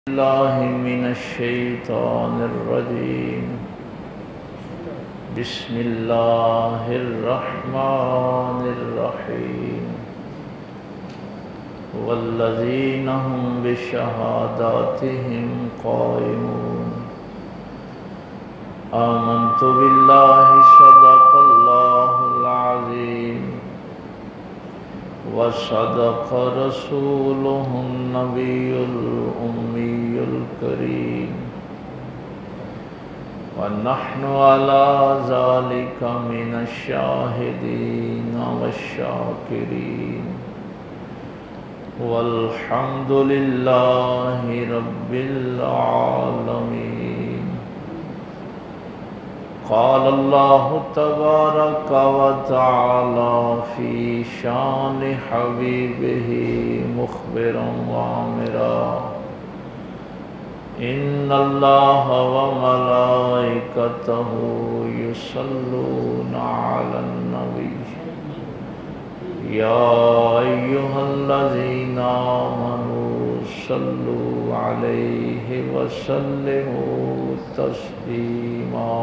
الله من الشيطان الرجيم. بسم الله الرحمن الرحيم. والذين هم بشهاداتهم قائمون. آمنت بالله صدق الله العظيم وصدق رسوله النبي الأمي الكريم ونحن على ذلك من الشاهدين والشاكرين والحمد لله رب العالمين. قال الله تبارك وتعالى في شان حبيبه مخبرا وآمرا: إن الله وملائكته يصلون على النبي يا أيها الذين آمنوا صلوا عليه وسلموا تسليما.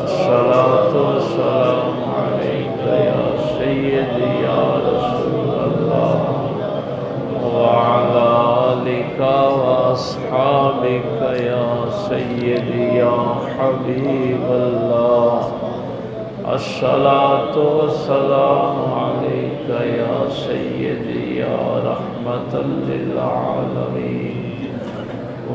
الصلاة والسلام عليك يا سيدي يا رسول الله وعلى آلك وأصحابك يا سيدي يا حبيب الله. الصلاة والسلام عليك يا سيدي يا رحمة للعالمين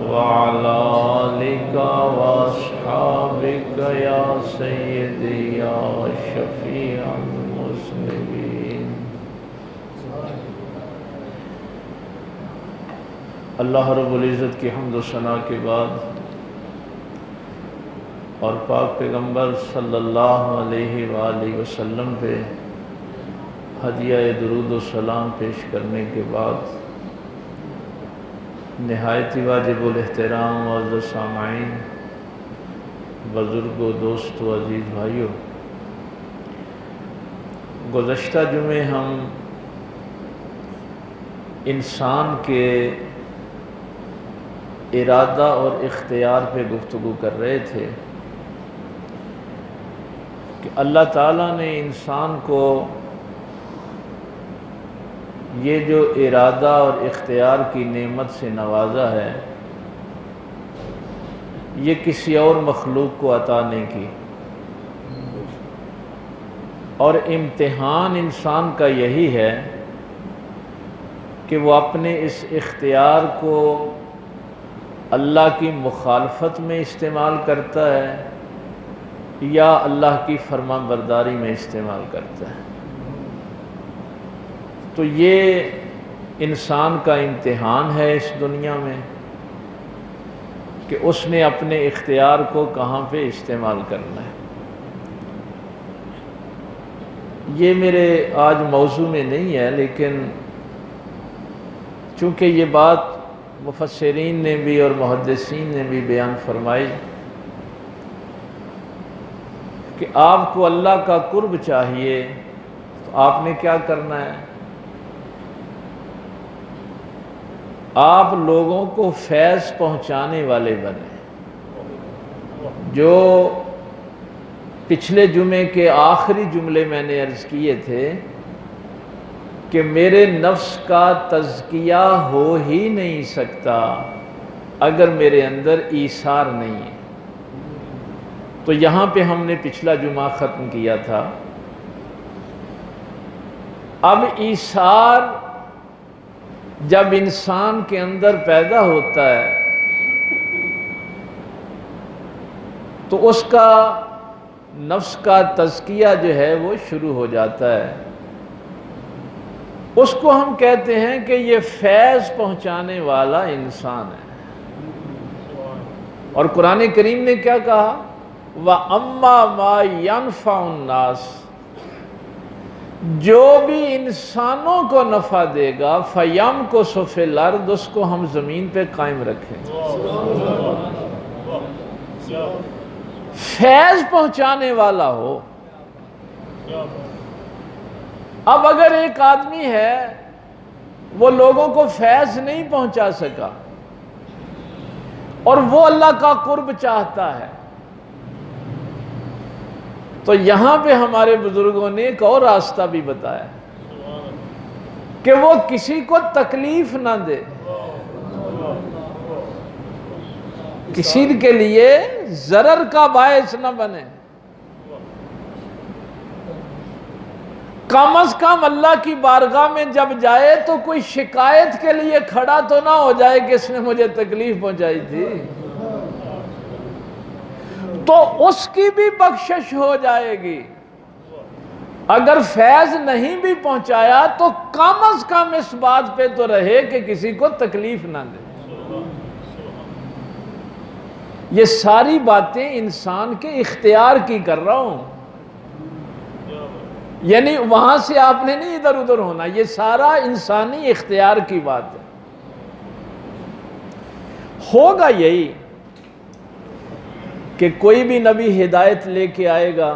وعلى آلك وأصحابك يا سيدي يا شفيع المذنبين. اللہ رب العزت کی حمد و ثنا کے بعد اور پاک پیغمبر صلی اللہ علیہ وآلہ وسلم پہ ہدیہ درود و سلام پیش کرنے کے بعد نہایت ہی واجب الاحترام معزز سامعین، بزرگوں، دوستوں، عزیز بھائیوں، گزشتہ جمعے ہم انسان کے ارادہ اور اختیار پہ گفتگو کر رہے تھے کہ اللہ تعالیٰ نے انسان کو یہ جو ارادہ اور اختیار کی نعمت سے نوازا ہے، یہ کسی اور مخلوق کو عطا نہیں کی، اور امتحان انسان کا یہی ہے کہ وہ اپنے اس اختیار کو اللہ کی مخالفت میں استعمال کرتا ہے یا اللہ کی فرما برداری میں استعمال کرتا ہے. تو یہ انسان کا امتحان ہے اس دنیا میں کہ اس نے اپنے اختیار کو کہاں پہ استعمال کرنا ہے. یہ میرے آج موضوع میں نہیں ہے، لیکن چونکہ یہ بات مفسرین نے بھی اور محدثین نے بھی بیان فرمائی کہ آپ کو اللہ کا قرب چاہیے تو آپ نے کیا کرنا ہے؟ آپ لوگوں کو فیض پہنچانے والے بنے. جو پچھلے جمعے کے آخری جملے میں نے عرض کیے تھے کہ میرے نفس کا تزکیہ ہو ہی نہیں سکتا اگر میرے اندر ایثار نہیں ہے. تو یہاں پہ ہم نے پچھلا جمعہ ختم کیا تھا. اب ایثار جب انسان کے اندر پیدا ہوتا ہے تو اس کا نفس کا تزکیہ جو ہے وہ شروع ہو جاتا ہے. اس کو ہم کہتے ہیں کہ یہ فیض پہنچانے والا انسان ہے. اور قرآن کریم نے کیا کہا؟ وَأَمَّا مَا يَنْفَعُ النَّاسِ، جو بھی انسانوں کو نفع دے گا فَيَمْكُثُ فِي الْأَرْضِ، اس کو ہم زمین پہ قائم رکھیں. فیض پہنچانے والا ہو. اب اگر ایک آدمی ہے وہ لوگوں کو فیض نہیں پہنچا سکا، اور وہ اللہ کا قرب چاہتا ہے۔ تو یہاں پہ ہمارے بزرگوں نے ایک اور راستہ بھی بتایا کہ وہ کسی کو تکلیف نہ دے، کسی کے لیے ضرر کا باعث نہ بنے، کم از کم اللہ کی بارگاہ میں جب جائے تو کوئی شکایت کے لیے کھڑا تو نہ ہو جائے کہ اس نے مجھے تکلیف پہنچائی تھی، تو اس کی بھی بخشش ہو جائے گی۔ اگر فیض نہیں بھی پہنچایا تو کم از کم اس بات پہ تو رہے کہ کسی کو تکلیف نہ دے۔ یہ ساری باتیں انسان کے اختیار کی کر رہا ہوں، یعنی وہاں سے آپ نے نہیں ادھر ادھر ہونا، یہ سارا انسانی اختیار کی بات ہے۔ ہوگا یہی کہ کوئی بھی نبی ہدایت لے کے آئے گا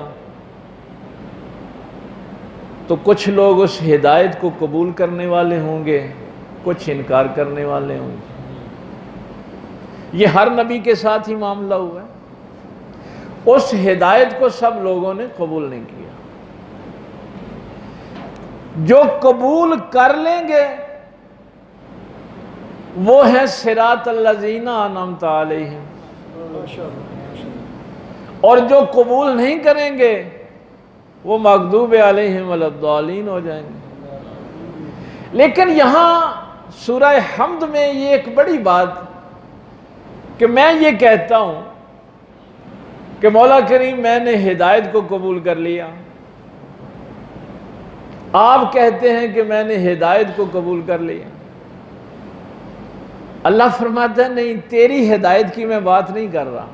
تو کچھ لوگ اس ہدایت کو قبول کرنے والے ہوں گے، کچھ انکار کرنے والے ہوں گے۔ یہ ہر نبی کے ساتھ ہی معاملہ ہوا ہے۔ اس ہدایت کو سب لوگوں نے قبول نہیں کیا۔ جو قبول کر لیں گے وہ ہیں صراط الذین انعمت علیہم، اور جو قبول نہیں کریں گے وہ مغضوب علیہم ولا الضالین ہو جائیں گے۔ لیکن یہاں سورہ حمد میں یہ ایک بڑی بات کہ میں یہ کہتا ہوں کہ مولا کریم میں نے ہدایت کو قبول کر لیا، آپ کہتے ہیں کہ میں نے ہدایت کو قبول کر لیا۔ اللہ فرماتا ہے نہیں، تیری ہدایت کی میں بات نہیں کر رہا،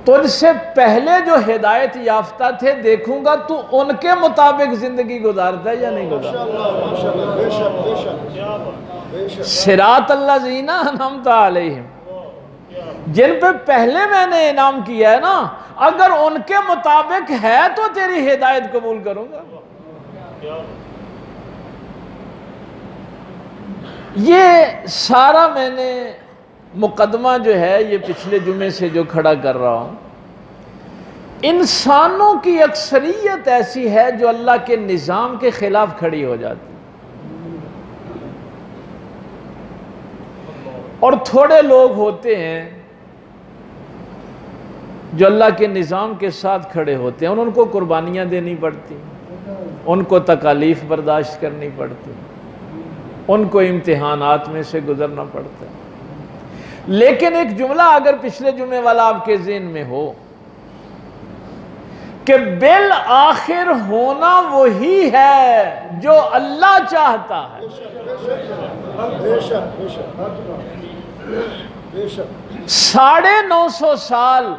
تجھ سے پہلے جو ہدایت یافتہ تھے دیکھوں گا تو ان کے مطابق زندگی گزارتا ہے یا نہیں گزارتا۔ صراط الذین انعمت علیہم، جن پہ پہلے میں نے انعام کیا ہے نا، اگر ان کے مطابق ہے تو تیری ہدایت قبول کروں گا۔ یہ سارا میں نے مقدمہ جو ہے یہ پچھلے جمعے سے جو کھڑا کر رہا ہوں، انسانوں کی اکثریت ایسی ہے جو اللہ کے نظام کے خلاف کھڑی ہو جاتی، اور تھوڑے لوگ ہوتے ہیں جو اللہ کے نظام کے ساتھ کھڑے ہوتے ہیں، ان کو قربانیاں دینی پڑتی، ان کو تکالیف برداشت کرنی پڑتی، ان کو امتحانات میں سے گزرنا پڑتا ہے۔ لیکن ایک جملہ اگر پچھلے جمعے والا آپ کے ذہن میں ہو کہ بالآخر ہونا وہی ہے جو اللہ چاہتا ہے۔ 950 سال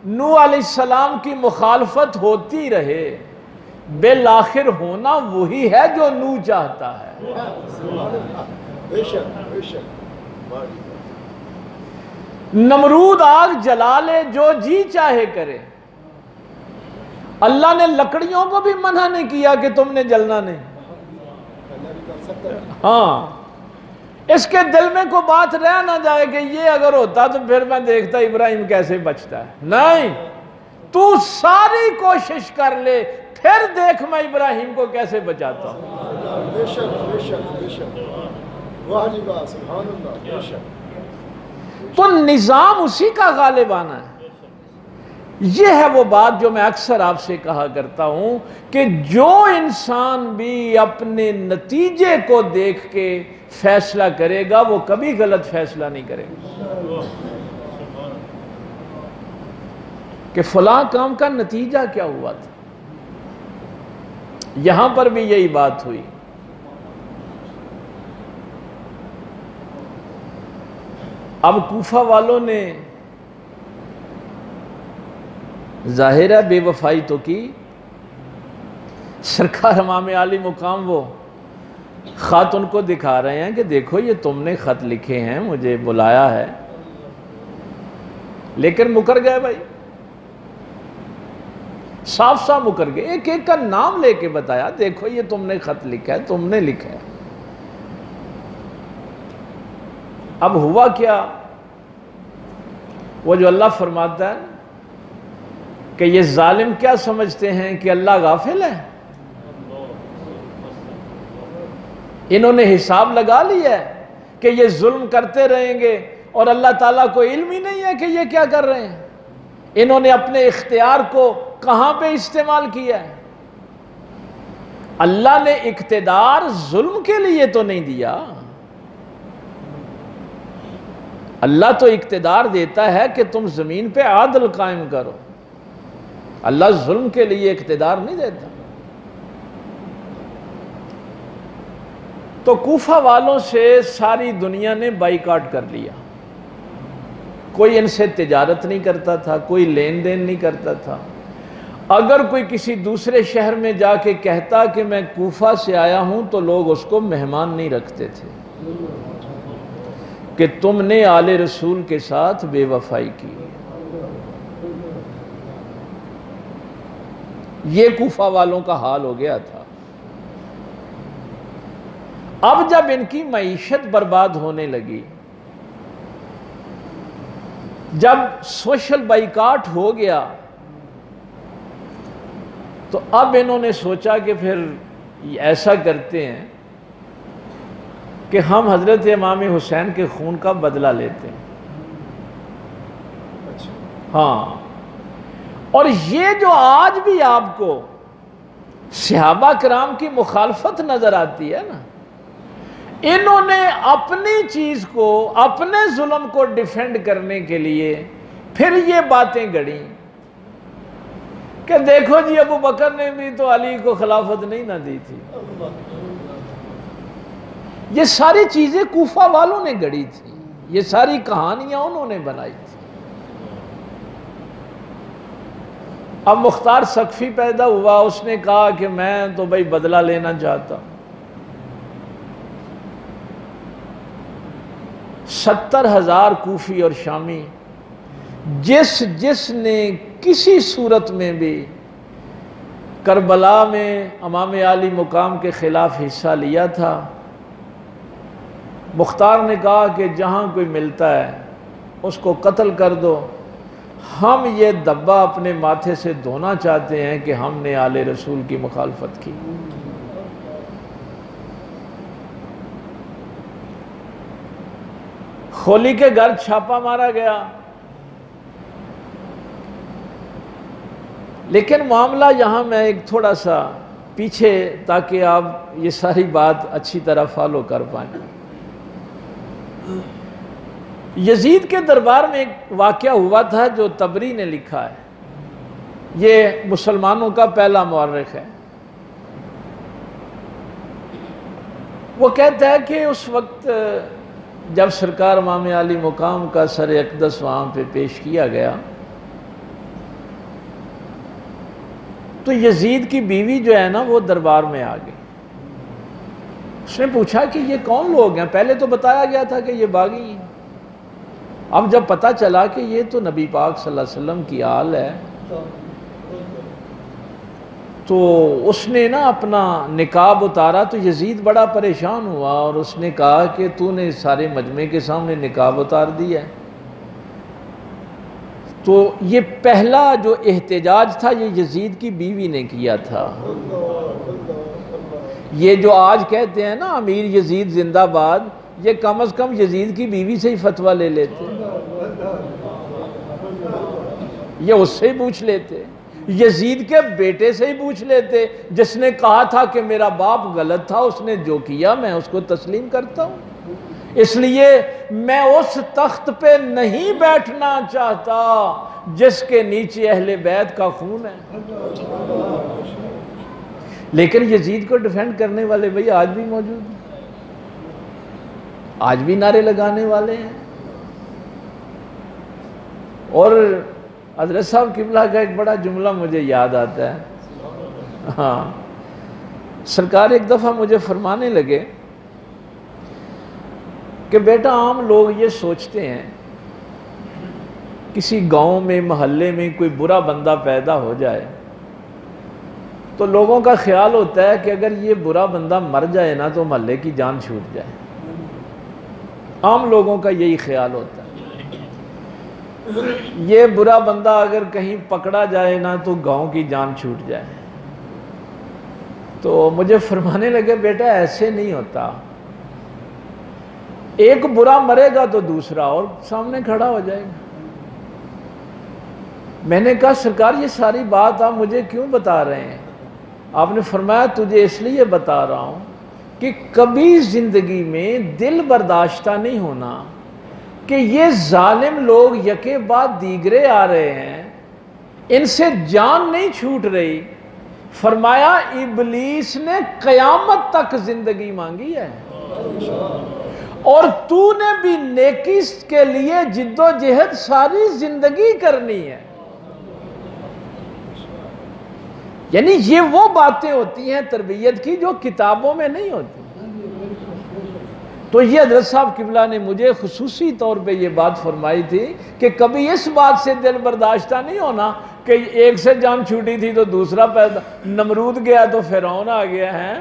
نوح علیہ السلام کی مخالفت ہوتی رہے، بالآخر ہونا وہی ہے جو نوح چاہتا ہے۔ نمرود آگ جلا لے، جو جی چاہے کرے، اللہ نے لکڑیوں کو بھی منع نہیں کیا کہ تم نے جلنا نہیں۔ ہاں، اس کے دل میں کوئی بات رہ نہ جائے کہ یہ اگر ہوتا تو پھر میں دیکھتا ابراہیم کیسے بچتا ہے، نہیں، تو ساری کوشش کر لے، پھر دیکھ میں ابراہیم کو کیسے بچاتا ہوں۔ تو نظام اسی کا غالب آنا ہے۔ یہ ہے وہ بات جو میں اکثر آپ سے کہا کرتا ہوں کہ جو انسان بھی اپنے نتیجے کو دیکھ کے فیصلہ کرے گا وہ کبھی غلط فیصلہ نہیں کرے گا کہ فلاں کام کا نتیجہ کیا ہوا تھا۔ یہاں پر بھی یہی بات ہوئی۔ اب کوفہ والوں نے ظاہر ہے بے وفائی تو کی، سرکار امام عالی مقام وہ خط ان کو دکھا رہے ہیں کہ دیکھو یہ تم نے خط لکھے ہیں، مجھے بلایا ہے، لیکن مکر گئے بھائی، صاف صاف مکر گئے، ایک ایک کا نام لے کے بتایا، دیکھو یہ تم نے خط لکھا ہے، تم نے لکھا ہے۔ اب ہوا کیا وہ جو اللہ فرماتا ہے کہ یہ ظالم کیا سمجھتے ہیں کہ اللہ غافل ہے؟ انہوں نے حساب لگا لیا ہے کہ یہ ظلم کرتے رہیں گے اور اللہ تعالیٰ کو علم ہی نہیں ہے کہ یہ کیا کر رہے ہیں۔ انہوں نے اپنے اختیار کو کہاں پہ استعمال کیا ہے؟ اللہ نے اقتدار ظلم کے لیے تو نہیں دیا۔ اللہ تو اقتدار دیتا ہے کہ تم زمین پہ عدل قائم کرو، اللہ ظلم کے لیے اقتدار نہیں دیتا۔ تو کوفہ والوں سے ساری دنیا نے بائیکاٹ کر لیا، کوئی ان سے تجارت نہیں کرتا تھا، کوئی لین دین نہیں کرتا تھا۔ اگر کوئی کسی دوسرے شہر میں جا کے کہتا کہ میں کوفہ سے آیا ہوں تو لوگ اس کو مہمان نہیں رکھتے تھے کہ تم نے آل رسول کے ساتھ بے وفائی کی۔ یہ کوفہ والوں کا حال ہو گیا تھا۔ اب جب ان کی معیشت برباد ہونے لگی، جب سوشل بائیکاٹ ہو گیا، تو اب انہوں نے سوچا کہ پھر ایسا کرتے ہیں کہ ہم حضرت امام حسین کے خون کا بدلہ لیتے ہیں۔ ہاں، اور یہ جو آج بھی آپ کو صحابہ کرام کی مخالفت نظر آتی ہے نا، انہوں نے اپنی چیز کو، اپنے ظلم کو ڈیفینڈ کرنے کے لیے پھر یہ باتیں گڑیں کہ دیکھو جی ابو بکر نے بھی تو علی کو خلافت نہیں نہ دی تھی۔ یہ ساری چیزیں کوفہ والوں نے گڑی تھی، یہ ساری کہانیاں انہوں نے بنائی تھی۔ اب مختار سقفی پیدا ہوا، اس نے کہا کہ میں تو بھائی بدلہ لینا چاہتا ہوں۔ 70,000 کوفی اور شامی جس نے کسی صورت میں بھی کربلا میں امام عالی مقام کے خلاف حصہ لیا تھا، مختار نے کہا کہ جہاں کوئی ملتا ہے اس کو قتل کر دو، ہم یہ دبا اپنے ماتھے سے دھونا چاہتے ہیں کہ ہم نے آل رسول کی مخالفت کی۔ خولی کے گھر چھاپا مارا گیا، لیکن معاملہ یہاں میں ایک تھوڑا سا پیچھے، تاکہ آپ یہ ساری بات اچھی طرح فالو کر پائیں۔ یزید کے دربار میں ایک واقعہ ہوا تھا جو طبری نے لکھا ہے، یہ مسلمانوں کا پہلا مورخ ہے۔ وہ کہتا ہے کہ اس وقت جب سرکار امام عالی مقام کا سر اقدس وہاں پہ پیش کیا گیا تو یزید کی بیوی جو ہے نا وہ دربار میں آ گئی۔ اس نے پوچھا کہ یہ کون لوگ ہیں؟ پہلے تو بتایا گیا تھا کہ یہ باغی ہیں، اب جب پتہ چلا کہ یہ تو نبی پاک صلی اللہ علیہ وسلم کی آل ہے تو اس نے نا اپنا نقاب اتارا، تو یزید بڑا پریشان ہوا اور اس نے کہا کہ تو نے سارے مجمع کے سامنے نقاب اتار دیا ہے۔ تو یہ پہلا جو احتجاج تھا یہ یزید کی بیوی نے کیا تھا۔ یہ جو آج کہتے ہیں نا امیر یزید زندہ باد، یہ کم از کم یزید کی بیوی سے ہی فتویٰ لے لیتے، یہ اس سے ہی پوچھ لیتے، یزید کے بیٹے سے ہی پوچھ لیتے جس نے کہا تھا کہ میرا باپ غلط تھا، اس نے جو کیا میں اس کو تسلیم کرتا ہوں، اس لیے میں اس تخت پہ نہیں بیٹھنا چاہتا جس کے نیچے اہل بیت کا خون ہے۔ لیکن یزید کو ڈیفینڈ کرنے والے بھئی آج بھی موجود ہیں، آج بھی نعرے لگانے والے ہیں۔ اور حضرت صاحب قبلہ کا ایک بڑا جملہ مجھے یاد آتا ہے۔ ہاں، سرکار ایک دفعہ مجھے فرمانے لگے کہ بیٹا عام لوگ یہ سوچتے ہیں کسی گاؤں میں محلے میں کوئی برا بندہ پیدا ہو جائے تو لوگوں کا خیال ہوتا ہے کہ اگر یہ برا بندہ مر جائے نا تو محلے کی جان چھوٹ جائے، عام لوگوں کا یہی خیال ہوتا ہے۔ یہ برا بندہ اگر کہیں پکڑا جائے نا تو گاؤں کی جان چھوٹ جائے. تو مجھے فرمانے لگے بیٹا ایسے نہیں ہوتا، ایک برا مرے گا تو دوسرا اور سامنے کھڑا ہو جائے گا. میں نے کہا سرکار یہ ساری بات آپ مجھے کیوں بتا رہے ہیں؟ آپ نے فرمایا تجھے اس لیے بتا رہا ہوں کہ کبھی زندگی میں دل برداشتہ نہیں ہونا کہ یہ ظالم لوگ یکے بعد دیگرے آ رہے ہیں، ان سے جان نہیں چھوٹ رہی. فرمایا ابلیس نے قیامت تک زندگی مانگی ہے اور تو نے بھی نیکی کے لیے جد و جہد ساری زندگی کرنی ہے. یعنی یہ وہ باتیں ہوتی ہیں تربیت کی جو کتابوں میں نہیں ہوتی. تو یہ حضرت صاحب قبلہ نے مجھے خصوصی طور پہ یہ بات فرمائی تھی کہ کبھی اس بات سے دل برداشتہ نہیں ہونا کہ ایک سے جان چھوٹی تھی تو دوسرا پیدا، نمرود گیا تو فرعون آ گیا ہے،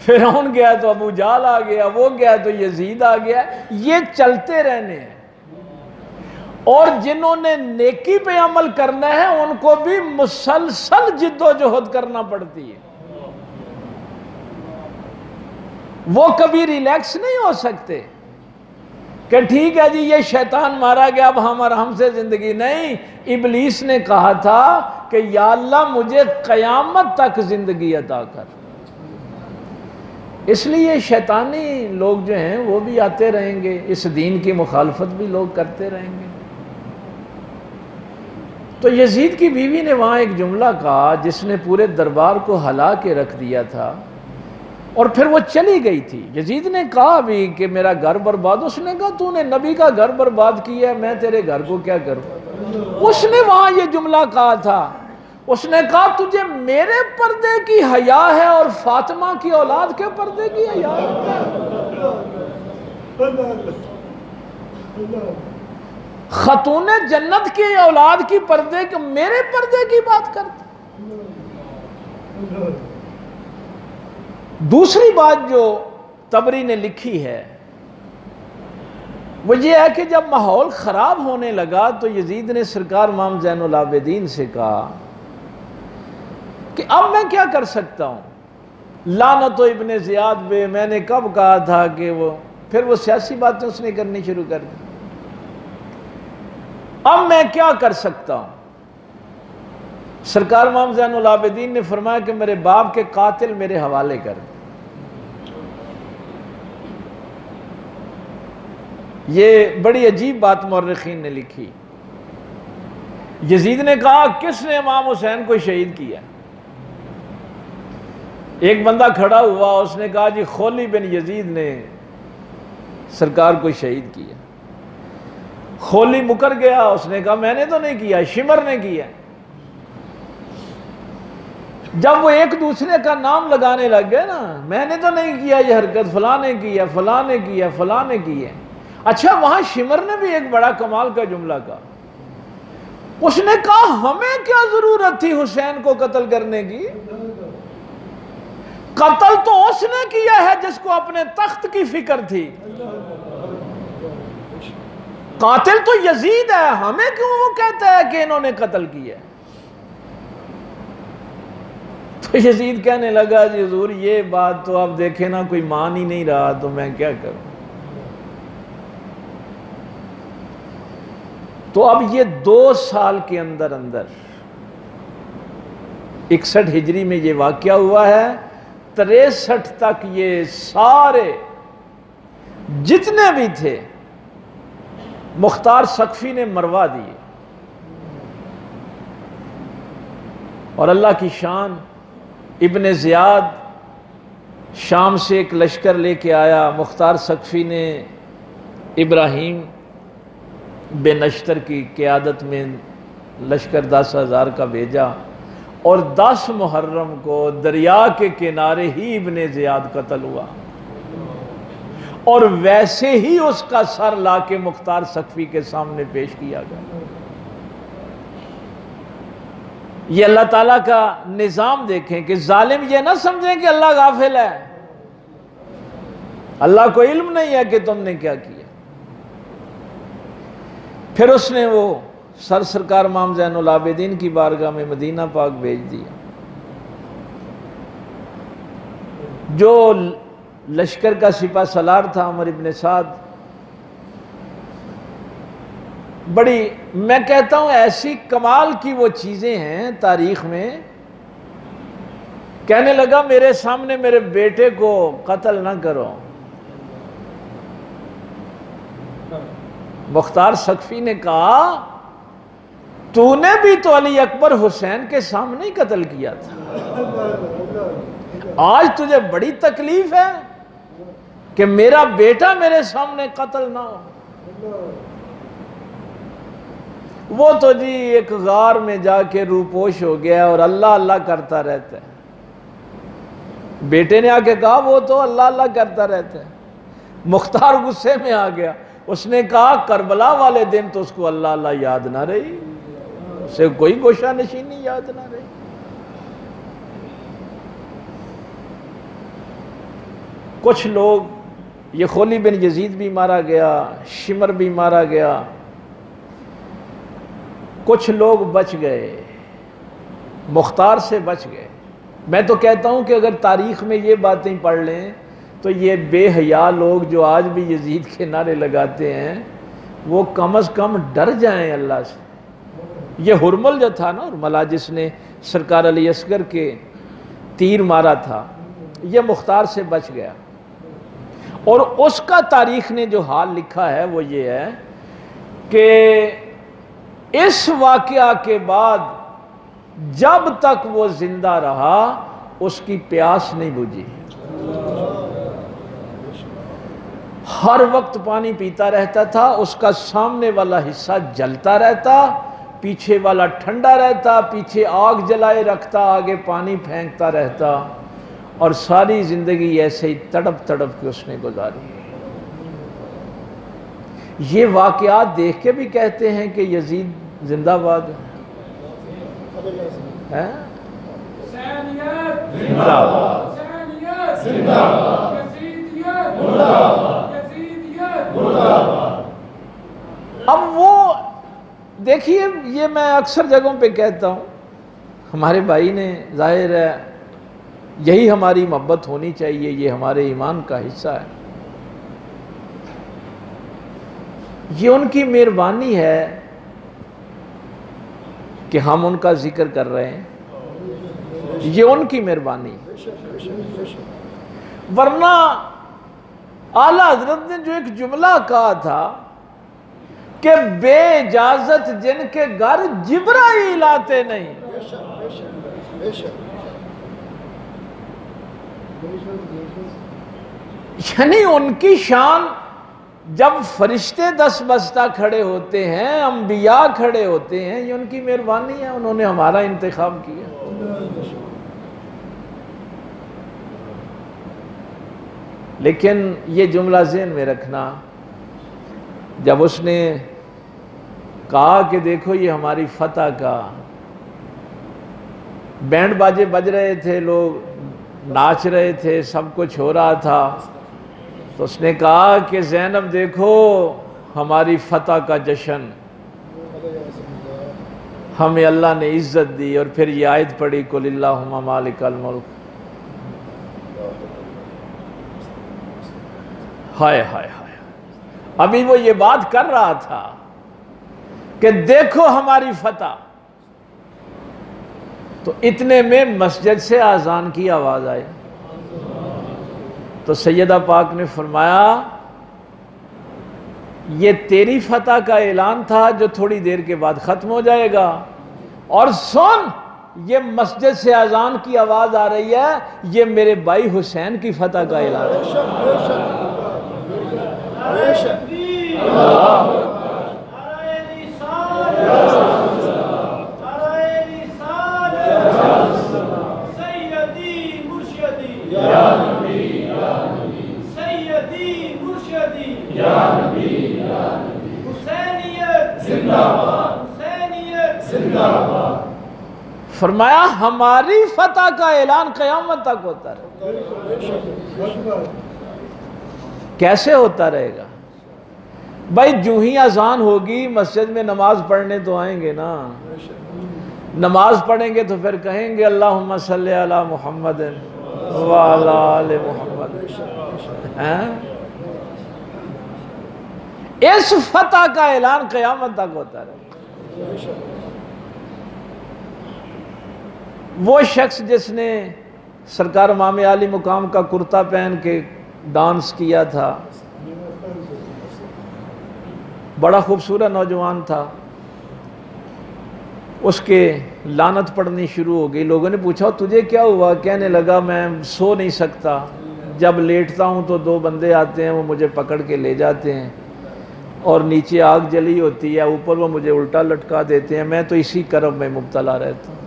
فرعون گیا تو ابو جہل آ گیا، وہ گیا تو یزید آ گیا. یہ چلتے رہنے ہیں. اور جنہوں نے نیکی پہ عمل کرنا ہے ان کو بھی مسلسل جد و جہد کرنا پڑتی ہے. وہ کبھی ریلیکس نہیں ہو سکتے کہ ٹھیک ہے جی یہ شیطان مارا گیا اب ہم سے زندگی نہیں. ابلیس نے کہا تھا کہ یا اللہ مجھے قیامت تک زندگی عطا کر. اس لیے شیطانی لوگ جو ہیں وہ بھی آتے رہیں گے، اس دین کی مخالفت بھی لوگ کرتے رہیں گے. تو یزید کی بیوی نے وہاں ایک جملہ کہا جس نے پورے دربار کو ہلا کے رکھ دیا تھا، اور پھر وہ چلی گئی تھی. یزید نے کہا بھی کہ میرا گھر برباد. اس نے کہا تو نے نبی کا گھر برباد کیا ہے، میں تیرے گھر کو کیا کروں؟ اس نے وہاں یہ جملہ کہا تھا، اس نے کہا تجھے میرے پردے کی حیا ہے اور فاطمہ کی اولاد کے پردے کی حیا ہے. خاتون جنت کی اولاد کی پردے کے میرے پردے کی بات کرتے. دوسری بات جو طبری نے لکھی ہے وہ یہ ہے کہ جب ماحول خراب ہونے لگا تو یزید نے سرکار امام زین العابدین سے کہا کہ اب میں کیا کر سکتا ہوں؟ لعنت و ابن زیاد بے میں نے کب کہا تھا کہ پھر وہ سیاسی باتیں اس نے کرنی شروع کر دی. اب میں کیا کر سکتا ہوں؟ سرکار امام زین العابدین نے فرمایا کہ میرے باپ کے قاتل میرے حوالے کر. یہ بڑی عجیب بات مورخین نے لکھی. یزید نے کہا کس نے امام حسین کو شہید کیا؟ ایک بندہ کھڑا ہوا، اس نے کہا جی خولی بن یزید نے سرکار کو شہید کیا. خولی مکر گیا، اس نے کہا میں نے تو نہیں کیا، شمر نے کیا. جب وہ ایک دوسرے کا نام لگانے لگ گئے نا، میں نے تو نہیں کیا یہ حرکت، فلاں نے کیا، فلاں نے کیا، فلاں نے کی ہے. اچھا وہاں شمر نے بھی ایک بڑا کمال کا جملہ کہا. اس نے کہا ہمیں کیا ضرورت تھی حسین کو قتل کرنے کی؟ قتل تو اس نے کیا ہے جس کو اپنے تخت کی فکر تھی. قاتل تو یزید ہے، ہمیں کیوں وہ کہتا ہے کہ انہوں نے قتل کیا؟ تو یزید کہنے لگا جی حضور یہ بات تو آپ دیکھیں نا کوئی مان ہی نہیں رہا تو میں کیا کروں. تو اب یہ 2 سال کے اندر 61 ہجری میں یہ واقعہ ہوا ہے. 63 تک یہ سارے جتنے بھی تھے مختار سقفی نے مروا دیے. اور اللہ کی شان، ابن زیاد شام سے ایک لشکر لے کے آیا. مختار سقفی نے ابراہیم بن نشتر کی قیادت میں لشکر 10,000 کا بھیجا، اور 10 محرم کو دریا کے کنارے ہی ابن زیاد قتل ہوا، اور ویسے ہی اس کا سر لا کے مختار سقفی کے سامنے پیش کیا گیا. یہ اللہ تعالیٰ کا نظام دیکھیں کہ ظالم یہ نہ سمجھیں کہ اللہ غافل ہے، اللہ کو علم نہیں ہے کہ تم نے کیا کیا. پھر اس نے وہ سرکار امام زین العابدین کی بارگاہ میں مدینہ پاک بھیج دیا۔ جو لشکر کا سپہ سالار تھا عمر ابن سعد، بڑی میں کہتا ہوں ایسی کمال کی وہ چیزیں ہیں تاریخ میں، کہنے لگا میرے سامنے میرے بیٹے کو قتل نہ کرو۔ مختار ثقفی نے کہا تو نے بھی تو علی اکبر حسین کے سامنے ہی قتل کیا تھا، آج تجھے بڑی تکلیف ہے کہ میرا بیٹا میرے سامنے قتل نہ ہو۔ وہ تو جی ایک غار میں جا کے روپوش ہو گیا اور اللہ اللہ کرتا رہتا ہے۔ بیٹے نے آ کے کہا وہ تو اللہ اللہ کرتا رہتا ہے۔ مختار غصے میں آ گیا، اس نے کہا کربلا والے دن تو اس کو اللہ اللہ یاد نہ رہی، اسے کوئی گوشہ نشینی یاد نہ رہی۔ کچھ لوگ، یہ خولی بن یزید بھی مارا گیا، شمر بھی مارا گیا، کچھ لوگ بچ گئے، مختار سے بچ گئے۔ میں تو کہتا ہوں کہ اگر تاریخ میں یہ باتیں پڑھ لیں تو یہ بے حیا لوگ جو آج بھی یزید کے نعرے لگاتے ہیں وہ کم از کم ڈر جائیں اللہ سے۔ یہ ہرمل جو تھا نا، ہرملہ جس نے سرکار علی اصغر کے تیر مارا تھا، یہ مختار سے بچ گیا، اور اس کا تاریخ نے جو حال لکھا ہے وہ یہ ہے کہ اس واقعہ کے بعد جب تک وہ زندہ رہا اس کی پیاس نہیں بجھی، ہر وقت پانی پیتا رہتا تھا، اس کا سامنے والا حصہ جلتا رہتا، پیچھے والا ٹھنڈا رہتا، پیچھے آگ جلائے رکھتا، آگے پانی پھینکتا رہتا، اور ساری زندگی ایسے ہی تڑپ تڑپ کے اس نے گزاری۔ یہ واقعات دیکھ کے بھی کہتے ہیں کہ یزید زندہ باد ہے۔ اب وہ دیکھیے، یہ میں اکثر جگہوں پہ کہتا ہوں، ہمارے بھائی نے، ظاہر ہے یہی ہماری محبت ہونی چاہیے، یہ ہمارے ایمان کا حصہ ہے، یہ ان کی مہربانی ہے کہ ہم ان کا ذکر کر رہے ہیں، یہ ان کی مہربانی، ورنہ اعلیٰ حضرت نے جو ایک جملہ کہا تھا کہ بے اجازت جن کے گھر جبرائیل آتے نہیں، یعنی ان کی شان جب فرشتے دس بستہ کھڑے ہوتے ہیں، انبیاء کھڑے ہوتے ہیں، یہ ان کی مہربانی ہے، انہوں نے ہمارا انتخاب کیا۔ لیکن یہ جملہ ذہن میں رکھنا، جب اس نے کہا کہ دیکھو یہ ہماری فتح کا، بینڈ باجے بج رہے تھے، لوگ ناچ رہے تھے، سب کچھ ہو رہا تھا، تو اس نے کہا کہ زینب دیکھو ہماری فتح کا جشن، ہمیں اللہ نے عزت دی، اور پھر یہ آیت پڑھی قُلِ اللہم مالک الملک۔ ہائے ہائے ہائے، ابھی وہ یہ بات کر رہا تھا کہ دیکھو ہماری فتح، تو اتنے میں مسجد سے اذان کی آواز آئی، تو سیدہ پاک نے فرمایا یہ تیری فتح کا اعلان تھا جو تھوڑی دیر کے بعد ختم ہو جائے گا، اور سن یہ مسجد سے اذان کی آواز آ رہی ہے، یہ میرے بھائی حسین کی فتح کا اعلان ہے۔ فرمایا ہماری فتح کا اعلان قیامت تک ہوتا رہے۔ کیسے ہوتا رہے گا؟ بھائی جو ہی اذان ہوگی مسجد میں نماز پڑھنے تو آئیں گے نا، نماز پڑھیں گے تو پھر کہیں گے اللہم صلی علی محمد وعلی آل محمد۔ اس فتح کا اعلان قیامت تک ہوتا رہے۔ وہ شخص جس نے سرکار امام عالی مقام کا کرتا پہن کے ڈانس کیا تھا، بڑا خوبصورت نوجوان تھا، اس کے لعنت پڑھنی شروع ہو گئی۔ لوگوں نے پوچھا تجھے کیا ہوا؟ کہنے لگا میں سو نہیں سکتا، جب لیٹتا ہوں تو دو بندے آتے ہیں، وہ مجھے پکڑ کے لے جاتے ہیں اور نیچے آگ جلی ہوتی ہے، اوپر وہ مجھے الٹا لٹکا دیتے ہیں، میں تو اسی کرب میں مبتلا رہتا ہوں۔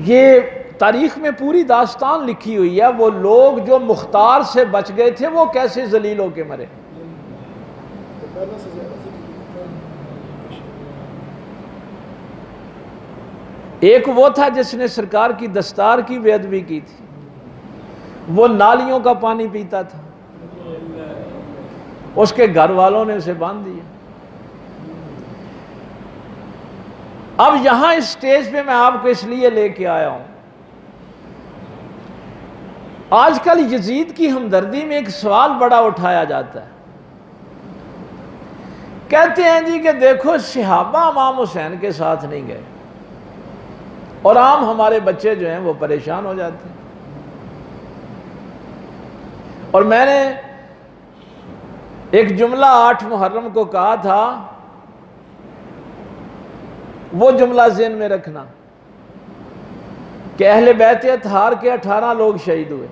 یہ تاریخ میں پوری داستان لکھی ہوئی ہے، وہ لوگ جو مختار سے بچ گئے تھے وہ کیسے ذلیل ہو کے مرے۔ ایک وہ تھا جس نے سرکار کی دستار کی بے ادبی کی تھی، وہ نالیوں کا پانی پیتا تھا، اس کے گھر والوں نے اسے باندھ دیا۔ اب یہاں اس سٹیج پہ میں آپ کو اس لیے لے کے آیا ہوں، آج کل یزید کی ہمدردی میں ایک سوال بڑا اٹھایا جاتا ہے، کہتے ہیں جی کہ دیکھو صحابہ امام حسین کے ساتھ نہیں گئے، اور عام ہمارے بچے جو ہیں وہ پریشان ہو جاتے ہیں۔ اور میں نے ایک جملہ 8 محرم کو کہا تھا، وہ جملہ ذہن میں رکھنا کہ اہل بیت اطہار کے 18 لوگ شہید ہوئے،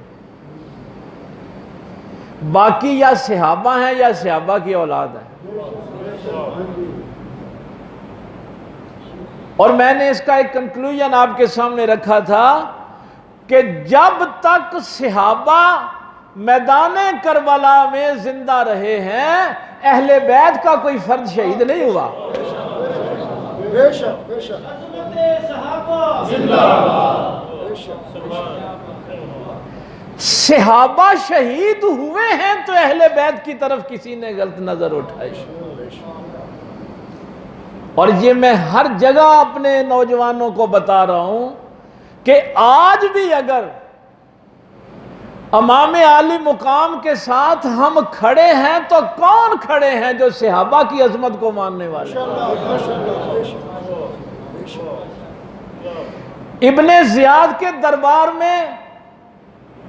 باقی یا صحابہ ہیں یا صحابہ کی اولاد ہیں۔ اور میں نے اس کا ایک کنکلوژن آپ کے سامنے رکھا تھا کہ جب تک صحابہ میدان کربلا میں زندہ رہے ہیں اہل بیت کا کوئی فرد شہید نہیں ہوا۔ صحابہ شہید ہوئے ہیں تو اہل بیت کی طرف کسی نے غلط نظر اٹھائی۔ اور یہ میں ہر جگہ اپنے نوجوانوں کو بتا رہا ہوں کہ آج بھی اگر امام عالی مقام کے ساتھ ہم کھڑے ہیں تو کون کھڑے ہیں جو صحابہ کی عظمت کو ماننے والے؟ ابن زیاد کے دربار میں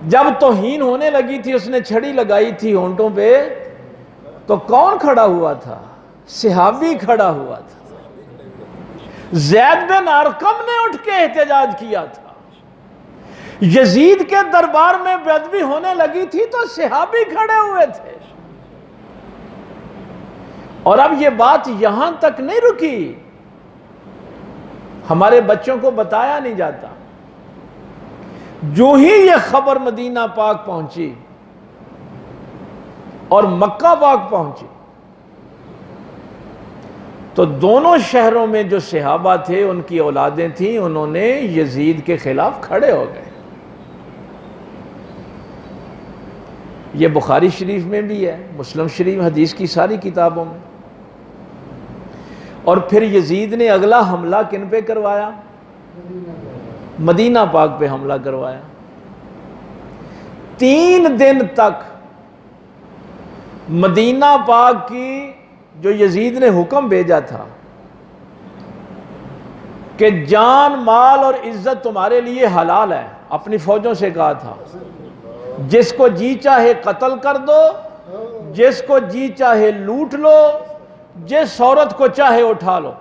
جب توہین ہونے لگی تھی، اس نے چھڑی لگائی تھی ہونٹوں پہ، تو کون کھڑا ہوا تھا؟ صحابی کھڑا ہوا تھا۔ زید بن ارقم نے اٹھ کے احتجاج کیا تھا۔ یزید کے دربار میں بے ادبی ہونے لگی تھی تو صحابی کھڑے ہوئے تھے۔ اور اب یہ بات یہاں تک نہیں رکی، ہمارے بچوں کو بتایا نہیں جاتا۔ جو ہی یہ خبر مدینہ پاک پہنچی اور مکہ پاک پہنچی تو دونوں شہروں میں جو صحابہ تھے ان کی اولادیں تھیں، انہوں نے یزید کے خلاف کھڑے ہو گئے۔ یہ بخاری شریف میں بھی ہے، مسلم شریف، حدیث کی ساری کتابوں میں۔ اور پھر یزید نے اگلا حملہ کن پہ کروایا؟ مدینہ پاک پہ حملہ کروایا۔ 3 دن تک مدینہ پاک کی جو یزید نے حکم بھیجا تھا کہ جان مال اور عزت تمہارے لیے حلال ہے، اپنی فوجوں سے کہا تھا جس کو جی چاہے قتل کر دو، جس کو جی چاہے لوٹ لو، جس عورت کو چاہے اٹھا لو۔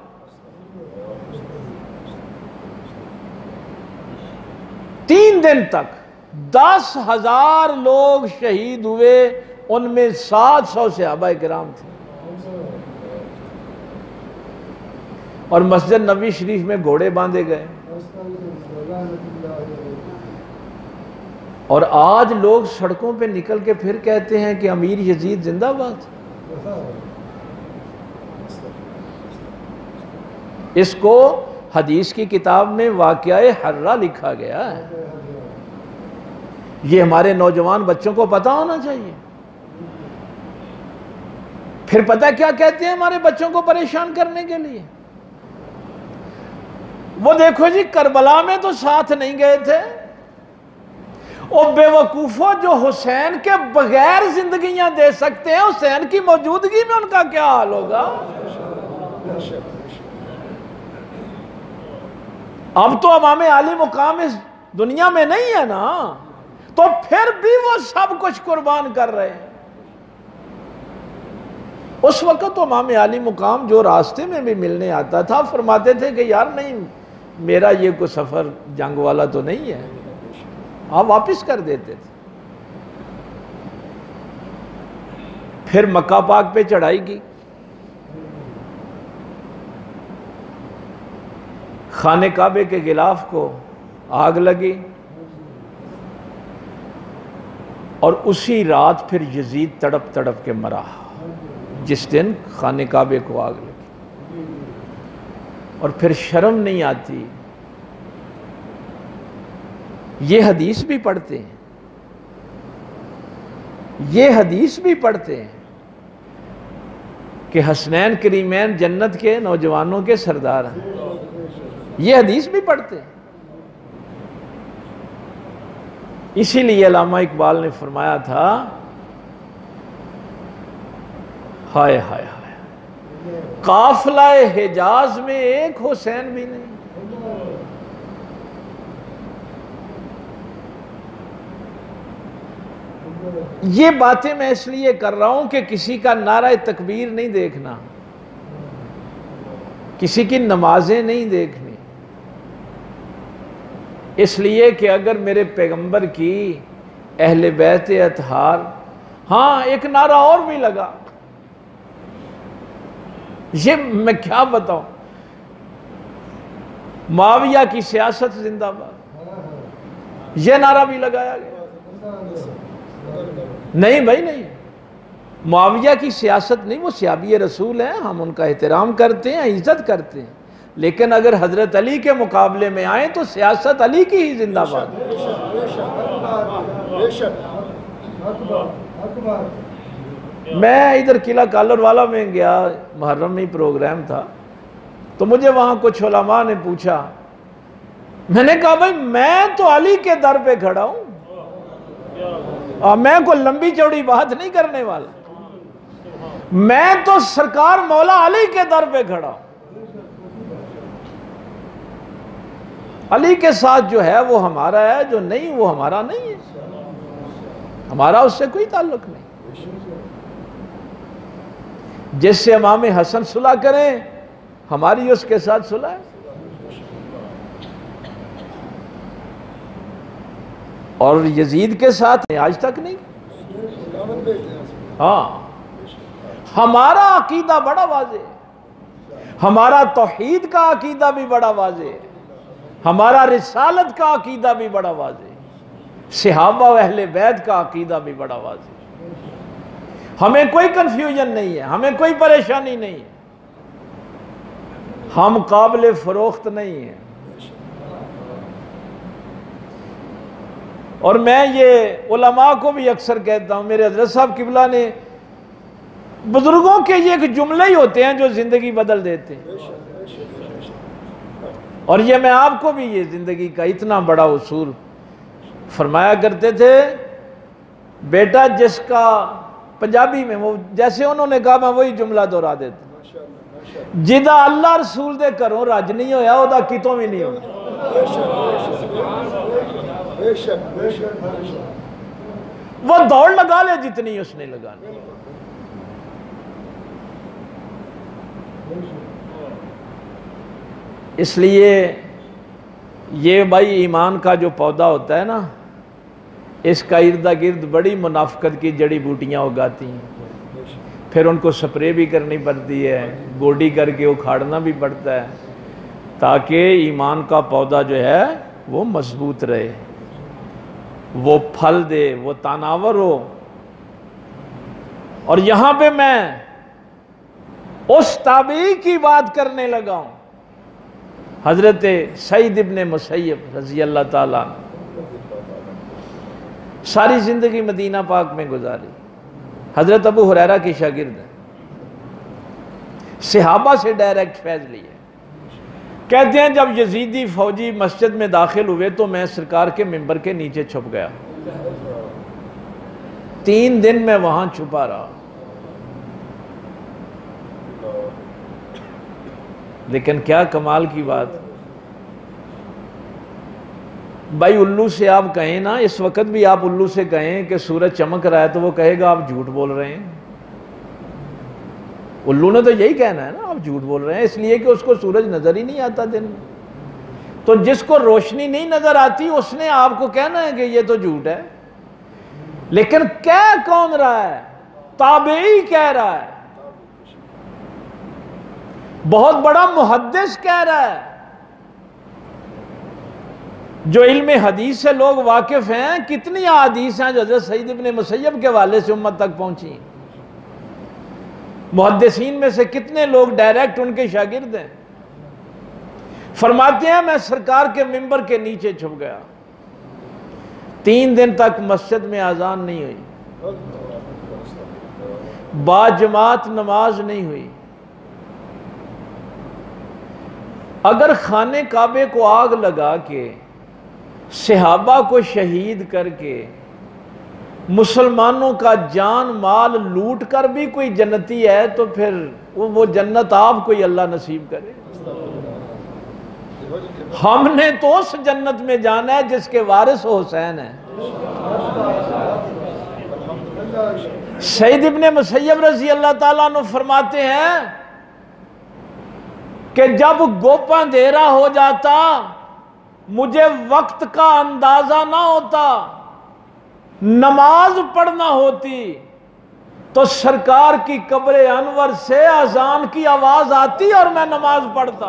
3 دن تک 10,000 لوگ شہید ہوئے، ان میں 700 صحابہ کرام تھے۔ اور مسجد نبوی شریف میں گھوڑے باندھے گئے۔ اور آج لوگ سڑکوں پہ نکل کے پھر کہتے ہیں کہ امیر یزید زندہ باد۔ اس کو حدیث کی کتاب میں واقعہ حرہ لکھا گیا ہے۔ یہ ہمارے نوجوان بچوں کو پتہ ہونا چاہیے۔ پھر پتہ کیا کہتے ہیں ہمارے بچوں کو پریشان کرنے کے لیے؟ وہ دیکھو جی کربلا میں تو ساتھ نہیں گئے تھے، او بے وقوفوں، جو حسین کے بغیر زندگیاں دے سکتے ہیں، حسین کی موجودگی میں ان کا کیا حال ہوگا؟ اب تو امام عالی مقام اس دنیا میں نہیں ہے نا، تو پھر بھی وہ سب کچھ قربان کر رہے ہیں۔ اس وقت تو امام عالی مقام جو راستے میں بھی ملنے آتا تھا فرماتے تھے کہ یار نہیں، میرا یہ کوئی سفر جنگ والا تو نہیں ہے، آپ واپس کر دیتے تھے۔ پھر مکہ پاک پہ چڑھائی کی، خانہ کعبے کے غلاف کو آگ لگی، اور اسی رات پھر یزید تڑپ تڑپ کے مرا، جس دن خانہ کعبے کو آگ لگی۔ اور پھر شرم نہیں آتی، یہ حدیث بھی پڑھتے ہیں، یہ حدیث بھی پڑھتے ہیں کہ حسنین کریمین جنت کے نوجوانوں کے سردار ہیں، یہ حدیث بھی پڑھتے ہیں۔ اسی لیے علامہ اقبال نے فرمایا تھا، ہائے ہائے ہائے، قافلہ حجاز میں ایک حسین بھی نہیں۔ یہ باتیں میں اس لیے کر رہا ہوں کہ کسی کا نعرہ تکبیر نہیں دیکھنا، کسی کی نمازیں نہیں دیکھنی، اس لیے کہ اگر میرے پیغمبر کی اہل بیت اطہار، ہاں ایک نعرہ اور بھی لگا، یہ میں کیا بتاؤں، معاویہ کی سیاست زندہ باد، یہ نعرہ بھی لگایا گیا۔ نہیں بھائی نہیں، معاویہ کی سیاست نہیں، وہ صحابی رسول ہیں، ہم ان کا احترام کرتے ہیں، عزت کرتے ہیں، لیکن اگر حضرت علی کے مقابلے میں آئیں تو سیاست علی کی ہی زندہ باد۔ میں ادھر قلعہ کالر والا میں گیا، محرم میں پروگرام تھا، تو مجھے وہاں کچھ علماء نے پوچھا، میں نے کہا بھائی میں تو علی کے در پہ کھڑا ہوں، اور میں کوئی لمبی چوڑی بات نہیں کرنے والا، میں تو سرکار مولا علی کے در پہ کھڑا ہوں۔ علی کے ساتھ جو ہے وہ ہمارا ہے، جو نہیں وہ ہمارا نہیں ہے، ہمارا اس سے کوئی تعلق نہیں۔ جس سے امام حسن صلح کریں، ہماری اس کے ساتھ صلح ہے، اور یزید کے ساتھ آج تک نہیں۔ ہاں، ہمارا عقیدہ بڑا واضح ہے، ہمارا توحید کا عقیدہ بھی بڑا واضح ہے، ہمارا رسالت کا عقیدہ بھی بڑا واضح ہے، صحابہ و اہل بیت کا عقیدہ بھی بڑا واضح ہے۔ ہمیں کوئی کنفیوژن نہیں ہے، ہمیں کوئی پریشانی نہیں ہے، ہم قابل فروخت نہیں ہیں۔ اور میں یہ علماء کو بھی اکثر کہتا ہوں، میرے حضرت صاحب قبلہ نے، بزرگوں کے یہ ایک جملے ہی ہوتے ہیں جو زندگی بدل دیتے ہیں، اور یہ میں آپ کو بھی یہ زندگی کا اتنا بڑا اصول فرمایا کرتے تھے، بیٹا جس کا پنجابی میں وہ جیسے انہوں نے کہا میں وہی جملہ دہرا دیتا ہوں، جدا اللہ رسول دے کروں رج نہیں ہویا وہ دا کتوں بھی نہیں ہویا۔ وہ دوڑ لگا لے جتنی اس نے لگانی۔ اس لیے یہ بھائی ایمان کا جو پودا ہوتا ہے نا، اس کا ارد گرد بڑی منافقت کی جڑی بوٹیاں اگاتی ہیں، پھر ان کو سپرے بھی کرنی پڑتی ہے، گوڈی کر کے اکھاڑنا بھی پڑتا ہے، تاکہ ایمان کا پودا جو ہے وہ مضبوط رہے، وہ پھل دے، وہ تناور ہو۔ اور یہاں پہ میں اس تابعی کی بات کرنے لگا ہوں، حضرت سعید ابن مسیب رضی اللہ تعالیٰ عنہ، ساری زندگی مدینہ پاک میں گزاری، حضرت ابو ہریرہ کی شاگرد ہے، صحابہ سے ڈائریکٹ فیض لیے۔ کہتے ہیں جب یزیدی فوجی مسجد میں داخل ہوئے تو میں سرکار کے ممبر کے نیچے چھپ گیا، 3 دن میں وہاں چھپا رہا۔ لیکن کیا کمال کی بات، بھائی الو سے آپ کہیں نا، اس وقت بھی آپ الو سے کہیں کہ سورج چمک رہا ہے تو وہ کہے گا آپ جھوٹ بول رہے ہیں۔ الو نے تو یہی کہنا ہے نا آپ جھوٹ بول رہے ہیں، اس لیے کہ اس کو سورج نظر ہی نہیں آتا دن میں۔ تو جس کو روشنی نہیں نظر آتی اس نے آپ کو کہنا ہے کہ یہ تو جھوٹ ہے۔ لیکن کہہ کون رہا ہے؟ تابعی کہہ رہا ہے، بہت بڑا محدث کہہ رہا ہے۔ جو علم حدیث سے لوگ واقف ہیں، کتنی احادیث ہیں جو حضرت سعید ابن مسیب کے حوالے سے امت تک پہنچی، محدثین میں سے کتنے لوگ ڈائریکٹ ان کے شاگرد ہیں۔ فرماتے ہیں میں سرکار کے ممبر کے نیچے چھپ گیا، 3 دن تک مسجد میں اذان نہیں ہوئی، با جماعت نماز نہیں ہوئی۔ اگر خانہ کعبے کو آگ لگا کے، صحابہ کو شہید کر کے، مسلمانوں کا جان مال لوٹ کر بھی کوئی جنتی ہے تو پھر وہ جنت آپ کو ہی اللہ نصیب کرے۔ ہم نے تو اس جنت میں جانا ہے جس کے وارث حسین ہیں۔ سعید ابن مسیب رضی اللہ تعالیٰ عنہ فرماتے ہیں کہ جب گوپا اندھیرا ہو جاتا، مجھے وقت کا اندازہ نہ ہوتا، نماز پڑھنا ہوتی تو سرکار کی قبر انور سے اذان کی آواز آتی اور میں نماز پڑھتا۔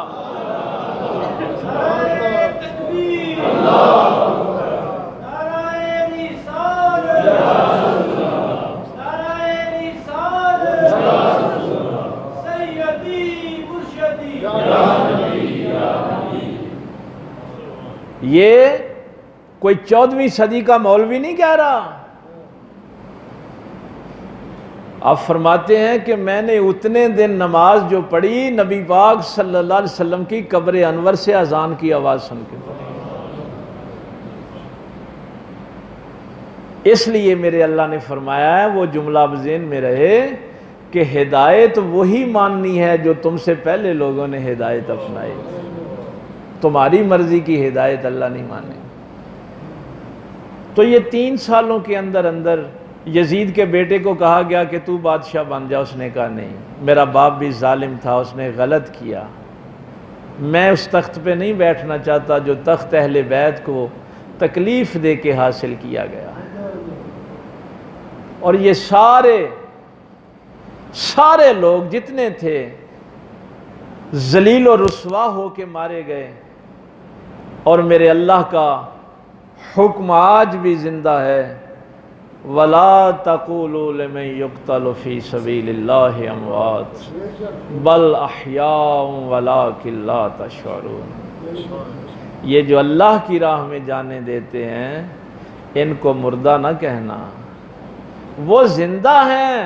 یہ کوئی 14ویں صدی کا مولوی نہیں کہہ رہا۔ آپ فرماتے ہیں کہ میں نے اتنے دن نماز جو پڑھی، نبی پاک صلی اللہ علیہ وسلم کی قبر انور سے اذان کی آواز سن کے پڑھی۔ اس لیے میرے اللہ نے فرمایا ہے، وہ جملہ اب ذہن میں رہے کہ ہدایت وہی ماننی ہے جو تم سے پہلے لوگوں نے ہدایت اپنائی، تمہاری مرضی کی ہدایت اللہ نہیں مانے۔ تو یہ 3 سالوں کے اندر اندر یزید کے بیٹے کو کہا گیا کہ تو بادشاہ بن جا، اس نے کہا نہیں، میرا باپ بھی ظالم تھا، اس نے غلط کیا، میں اس تخت پہ نہیں بیٹھنا چاہتا جو تخت اہل بیت کو تکلیف دے کے حاصل کیا گیا ہے۔ اور یہ سارے لوگ جتنے تھے ذلیل و رسوا ہو کے مارے گئے، اور میرے اللہ کا حکم آج بھی زندہ ہے، وَلَا تَقُولُوا لِمَن يُقْتَلُ فِي سَبِيلِ اللَّهِ أَمْوَاتٌ بَلْ أَحْيَاءٌ وَلَٰكِن لَّا تَشْعُرُونَ۔ یہ جو اللہ کی راہ میں جانے دیتے ہیں ان کو مردہ نہ کہنا، وہ زندہ ہیں۔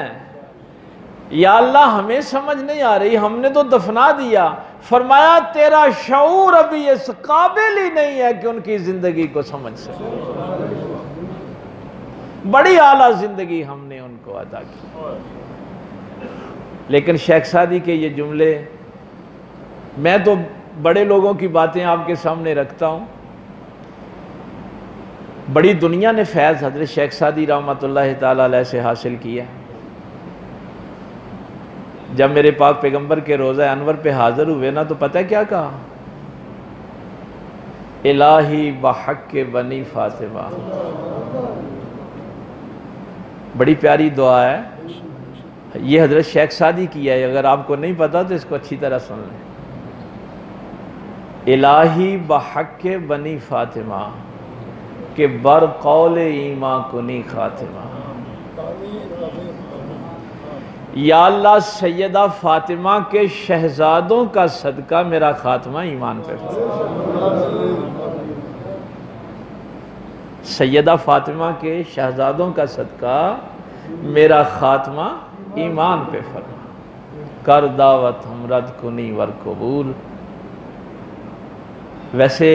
یا اللہ ہمیں سمجھ نہیں آ رہی، ہم نے تو دفنا دیا۔ فرمایا تیرا شعور ابھی اس قابل ہی نہیں ہے کہ ان کی زندگی کو سمجھ سکے۔ بڑی اعلیٰ زندگی ہم نے ان کو عطا کی۔ لیکن شیخ سعدی کے یہ جملے، میں تو بڑے لوگوں کی باتیں آپ کے سامنے رکھتا ہوں، بڑی دنیا نے فیض حضرت شیخ سعدی رحمۃ اللہ تعالی علیہ سے حاصل کیا۔ جب میرے پاک پیغمبر کے روضہ انور پہ حاضر ہوئے نا تو پتہ کیا کہا؟ الہی بحق بنی فاطمہ۔ بڑی پیاری دعا ہے، یہ حضرت شیخ سعدی کی ہے، اگر آپ کو نہیں پتا تو اس کو اچھی طرح سن لیں۔ الہی بحق بنی فاطمہ کہ بر قول ایمان کنی خاتمہ۔ یا اللہ سیدہ فاطمہ کے شہزادوں کا صدقہ میرا خاتمہ ایمان پہ فرما۔ سیدہ فاطمہ کے شہزادوں کا صدقہ میرا خاتمہ ایمان پہ فرما۔ کر دعوت ہم رد کنی ور قبول. ویسے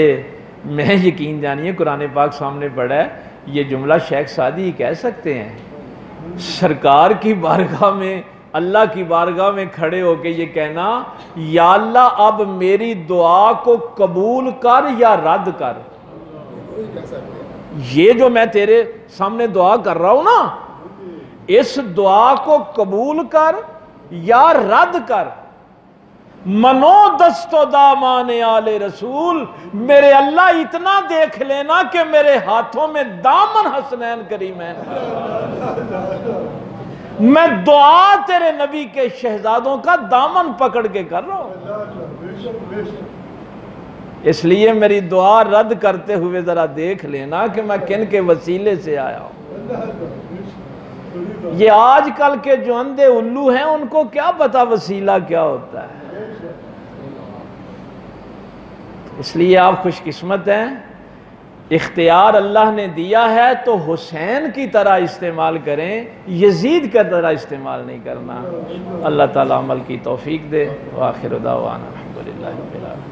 میں یقین جانیے قرآن پاک سامنے پڑھا ہے، یہ جملہ شیخ سعدی کہہ سکتے ہیں سرکار کی بارگاہ میں، اللہ کی بارگاہ میں کھڑے ہو کے یہ کہنا یا اللہ اب میری دعا کو قبول کر یا رد کر. یہ جو میں تیرے سامنے دعا کر رہا ہوں نا، اس دعا کو قبول کر یا رد کر. منو دست و دامان آل رسول، میرے اللہ اتنا دیکھ لینا کہ میرے ہاتھوں میں دامن حسنین کریمین، میں دعا تیرے نبی کے شہزادوں کا دامن پکڑ کے کر رہا ہوں. اس لیے میری دعا رد کرتے ہوئے ذرا دیکھ لینا کہ میں کن کے وسیلے سے آیا ہوں. یہ آج کل کے جو اندھے الو ہیں ان کو کیا پتا وسیلہ کیا ہوتا ہے. اس لیے آپ خوش قسمت ہیں، اختیار اللہ نے دیا ہے تو حسین کی طرح استعمال کریں، یزید کی طرح استعمال نہیں کرنا. اللہ تعالیٰ عمل کی توفیق دے. وآخر دعوانا الحمدللہ رب العالمین.